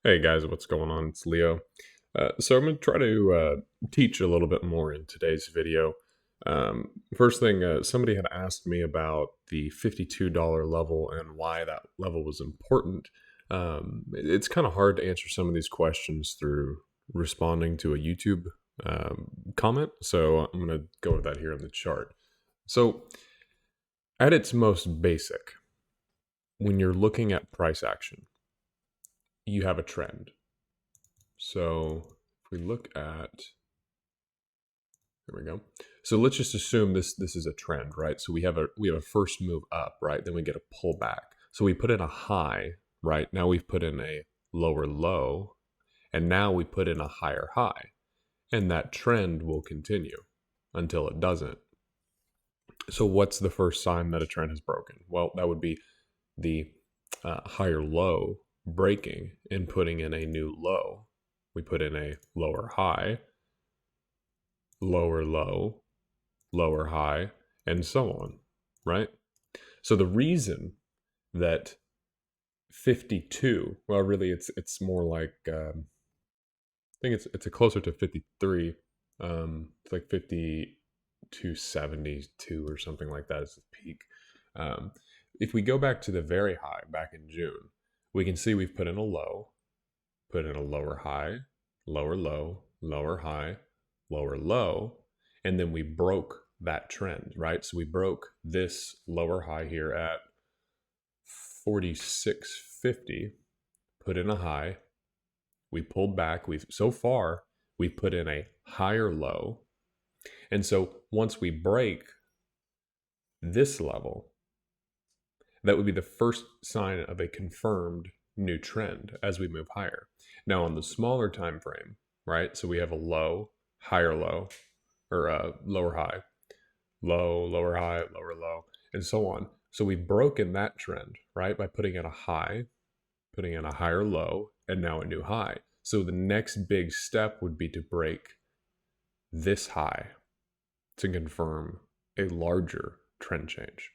Hey guys, what's going on? It's Leo. So I'm going to try to teach a little bit more in today's video. First thing, somebody had asked me about the $52 level and why that level was important. It's kind of hard to answer some of these questions through responding to a YouTube comment, so I'm going to go with that here in the chart. So, at its most basic, when you're looking at price action, you have a trend. So if we look at, there we go. So let's just assume this is a trend, right? So we have a first move up, right? Then we get a pullback. So we put in a high, right? Now we've put in a lower low, and now we put in a higher high. And that trend will continue until it doesn't. So what's the first sign that a trend has broken? Well, that would be the higher low breaking and putting in a new low. We put in a lower high, lower low, lower high, and so on, right? So the reason that 52, well, really, it's more like I think it's a closer to 53. It's like 52.72 or something like that is the peak. If we go back to the very high back in June, we can see we've put in a low, put in a lower high, lower low, lower high, lower low, and then we broke that trend, right? So we broke this lower high here at 46.50, put in a high, we pulled back, we've put in a higher low. And so once we break this level, that would be the first sign of a confirmed new trend as we move higher. Now on the smaller time frame, right? So we have a low, higher low, or a lower high, low, lower high, lower low, and so on. So we've broken that trend, right? By putting in a high, putting in a higher low, and now a new high. So the next big step would be to break this high to confirm a larger trend change.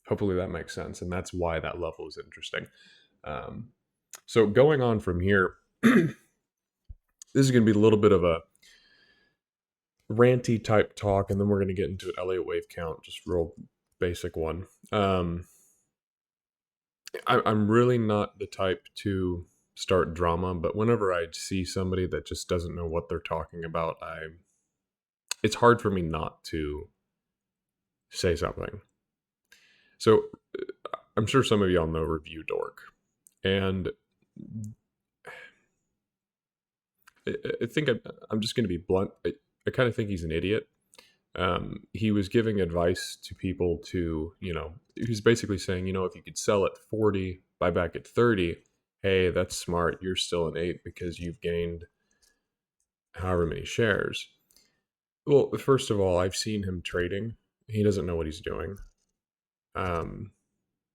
Hopefully that makes sense, and that's why that level is interesting. So going on from here, this is going to be a little bit of a ranty type talk, and then we're going to get into an Elliott wave count, just real basic one. I'm really not the type to start drama, but whenever I see somebody that just doesn't know what they're talking about, it's hard for me not to say something. So I'm sure some of y'all know ReviewDork, and I think I'm just going to be blunt. I kind of think he's an idiot. He was giving advice to people to, he's basically saying, if you could sell at 40, buy back at 30, hey, that's smart. You're still an 8 because you've gained however many shares. Well, first of all, I've seen him trading. He doesn't know what he's doing.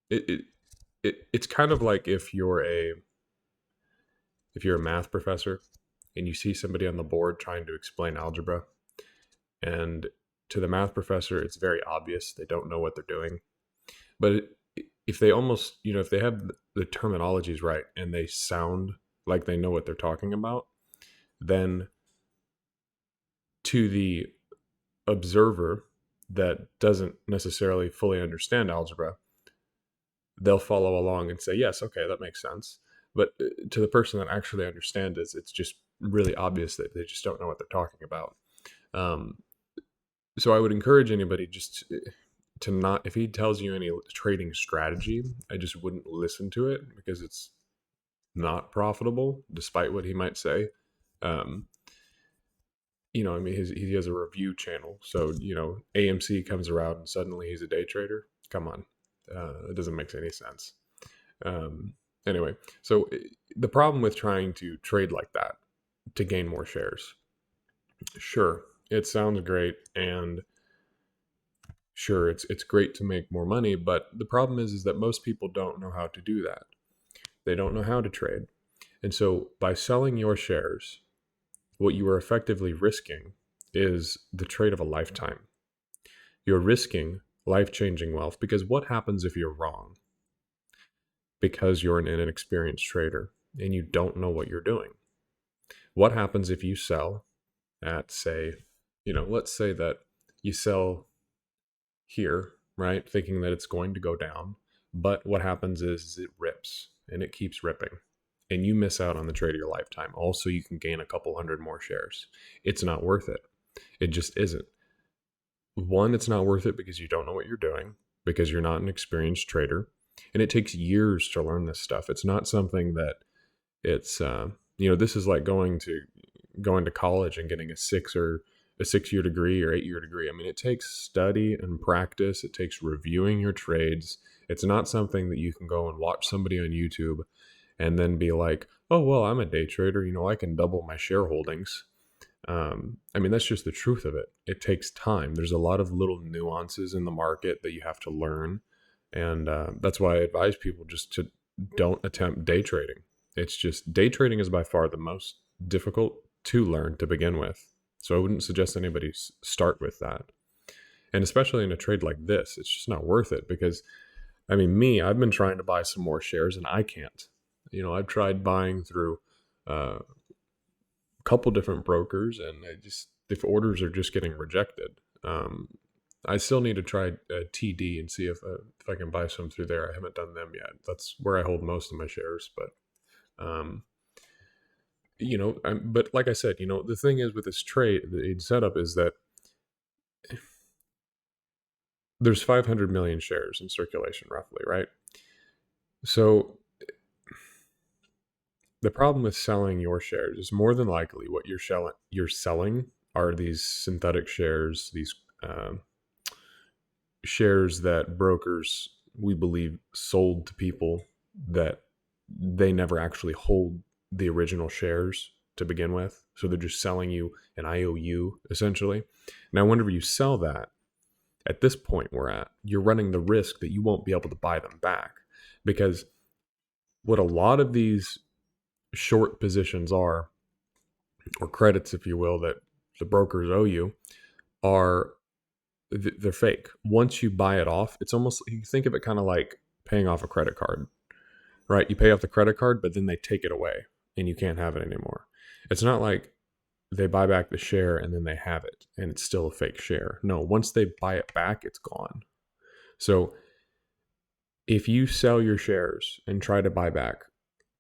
It's kind of like if you're a math professor and you see somebody on the board trying to explain algebra, and to the math professor it's very obvious they don't know what they're doing, but if they almost, if they have the terminologies right and they sound like they know what they're talking about, then to the observer that doesn't necessarily fully understand algebra, they'll follow along and say, yes, okay, that makes sense. But to the person that actually understands it, it's just really obvious that they just don't know what they're talking about. So I would encourage anybody just to not, if he tells you any trading strategy, I just wouldn't listen to it because it's not profitable, despite what he might say. He has a review channel. So, AMC comes around and suddenly he's a day trader. Come on. It doesn't make any sense. Anyway, so the problem with trying to trade like that to gain more shares, sure, it sounds great, and sure, it's great to make more money, but the problem is that most people don't know how to do that. They don't know how to trade. And so by selling your shares, what you are effectively risking is the trade of a lifetime. You're risking life-changing wealth, because what happens if you're wrong? Because you're an inexperienced trader. and you don't know what you're doing. What happens if you sell at, say, let's say that you sell here, right? Thinking that it's going to go down. But what happens is it rips and it keeps ripping. And you miss out on the trade of your lifetime. Also, you can gain a couple hundred more shares. It's not worth it. It just isn't. One, it's not worth it because you don't know what you're doing, because you're not an experienced trader. And it takes years to learn this stuff. It's not something that it's, this is like going to college and getting a 6-year degree or 8-year degree. I mean, it takes study and practice. It takes reviewing your trades. It's not something that you can go and watch somebody on YouTube and then be like, oh, well, I'm a day trader. I can double my shareholdings. I mean, that's just the truth of it. It takes time. There's a lot of little nuances in the market that you have to learn. And that's why I advise people just to don't attempt day trading. It's just, day trading is by far the most difficult to learn to begin with. So I wouldn't suggest anybody start with that. And especially in a trade like this, it's just not worth it because, I mean, I've been trying to buy some more shares and I can't. I've tried buying through a couple different brokers and the orders are just getting rejected. I still need to try TD and see if I can buy some through there. I haven't done them yet. That's where I hold most of my shares. But, but like I said, the thing is with this trade, the setup is that there's 500 million shares in circulation roughly, right? So the problem with selling your shares is more than likely what you're selling are these synthetic shares, these shares that brokers, we believe, sold to people that they never actually hold the original shares to begin with. So they're just selling you an IOU, essentially. Now, whenever you sell that, at this point you're running the risk that you won't be able to buy them back. Because what a lot of these short positions are, or credits, if you will, that the brokers owe you, they're fake. Once you buy it off, it's almost, you think of it kind of like paying off a credit card, right? You pay off the credit card, but then they take it away and you can't have it anymore. It's not like they buy back the share and then they have it and it's still a fake share. No, once they buy it back, it's gone. So if you sell your shares and try to buy back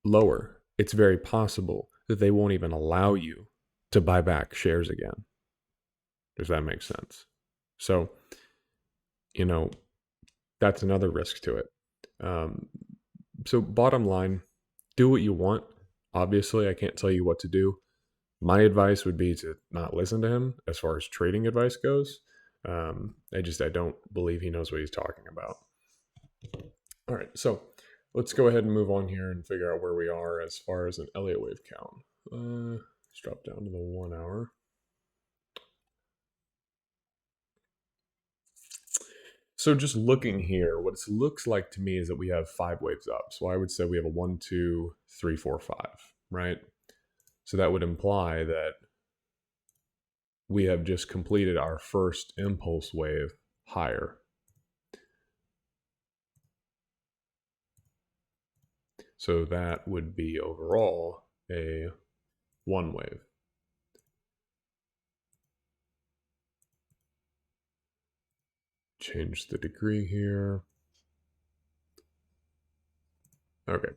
lower, it's very possible that they won't even allow you to buy back shares again. Does that make sense? So, that's another risk to it. So bottom line, do what you want. Obviously, I can't tell you what to do. My advice would be to not listen to him as far as trading advice goes. I don't believe he knows what he's talking about. All right, so let's go ahead and move on here and figure out where we are as far as an Elliott wave count. Let's drop down to the 1 hour. So just looking here, what it looks like to me is that we have 5 waves up. So I would say we have a 1, 2, 3, 4, 5, right? So that would imply that we have just completed our first impulse wave higher. So that would be overall a 1 wave. Change the degree here. Okay.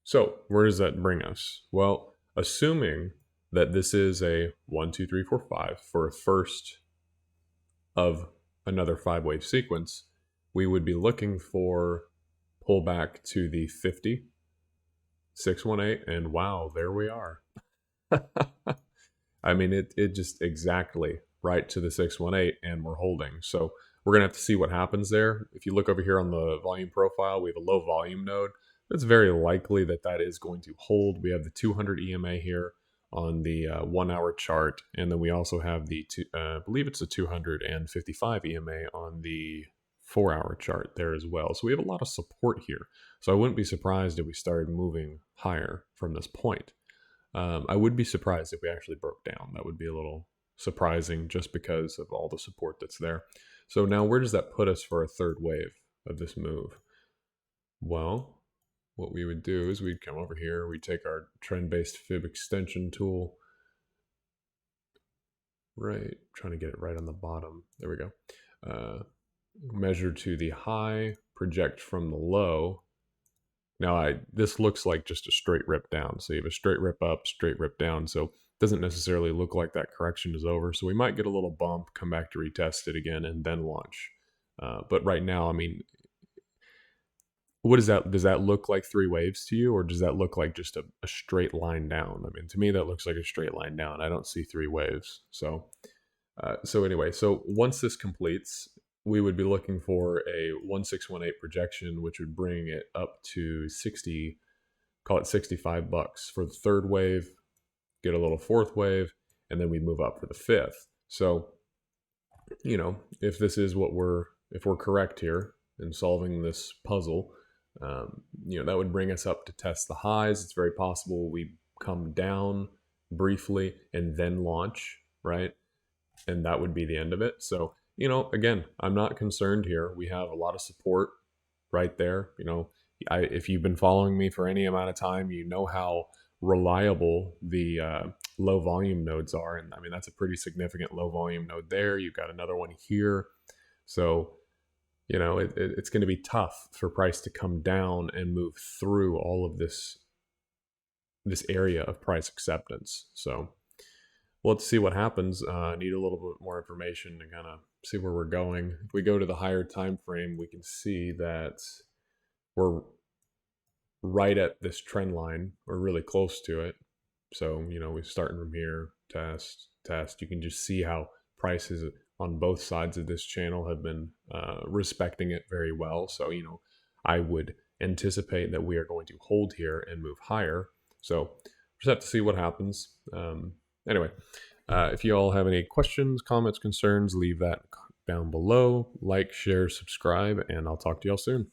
So where does that bring us? Well, assuming that this is a 1, 2, 3, 4, 5 for a first of another 5-wave sequence, we would be looking for pullback to the 50, 618, and wow, there we are. I mean, it just exactly right to the 618, and we're holding. So we're going to have to see what happens there. If you look over here on the volume profile, we have a low volume node. It's very likely that that is going to hold. We have the 200 EMA here on the 1 hour chart. And then we also have the, I believe it's a 255 EMA on the 4 hour chart there as well. So we have a lot of support here. So I wouldn't be surprised if we started moving higher from this point. I would be surprised if we actually broke down. That would be a little surprising just because of all the support that's there. So now where does that put us for a third wave of this move? Well, what we would do is we'd come over here, we'd take our trend-based fib extension tool, right, trying to get it right on the bottom. There we go. Measure to the high, project from the low. Now this looks like just a straight rip down. So you have a straight rip up, straight rip down. So it doesn't necessarily look like that correction is over. So we might get a little bump, come back to retest it again, and then launch. But right now, I mean, what is that? Does that look like three waves to you, or does that look like just a straight line down? I mean, to me, that looks like a straight line down. I don't see three waves. So anyway, so once this completes, we would be looking for a 1618 projection, which would bring it up to 60, call it $65 for the third wave, get a little fourth wave, and then we move up for the fifth. So, you know, if this is if we're correct here in solving this puzzle, you know, that would bring us up to test the highs. It's very possible we come down briefly and then launch, right? And that would be the end of it. So, you know, again, I'm not concerned here. We have a lot of support right there. You know, if you've been following me for any amount of time, you know how reliable the low volume nodes are. And I mean, that's a pretty significant low volume node there. You've got another one here. So, you know, it's going to be tough for price to come down and move through all of this area of price acceptance. So well, let's see what happens. I need a little bit more information to kind of see where we're going. If we go to the higher time frame, we can see that we're right at this trend line. We're really close to it. So, you know, we're starting from here, test, test. You can just see how prices on both sides of this channel have been respecting it very well. So, you know, I would anticipate that we are going to hold here and move higher. So just have to see what happens. Anyway, if you all have any questions, comments, concerns, leave that down below. Like, share, subscribe, and I'll talk to y'all soon.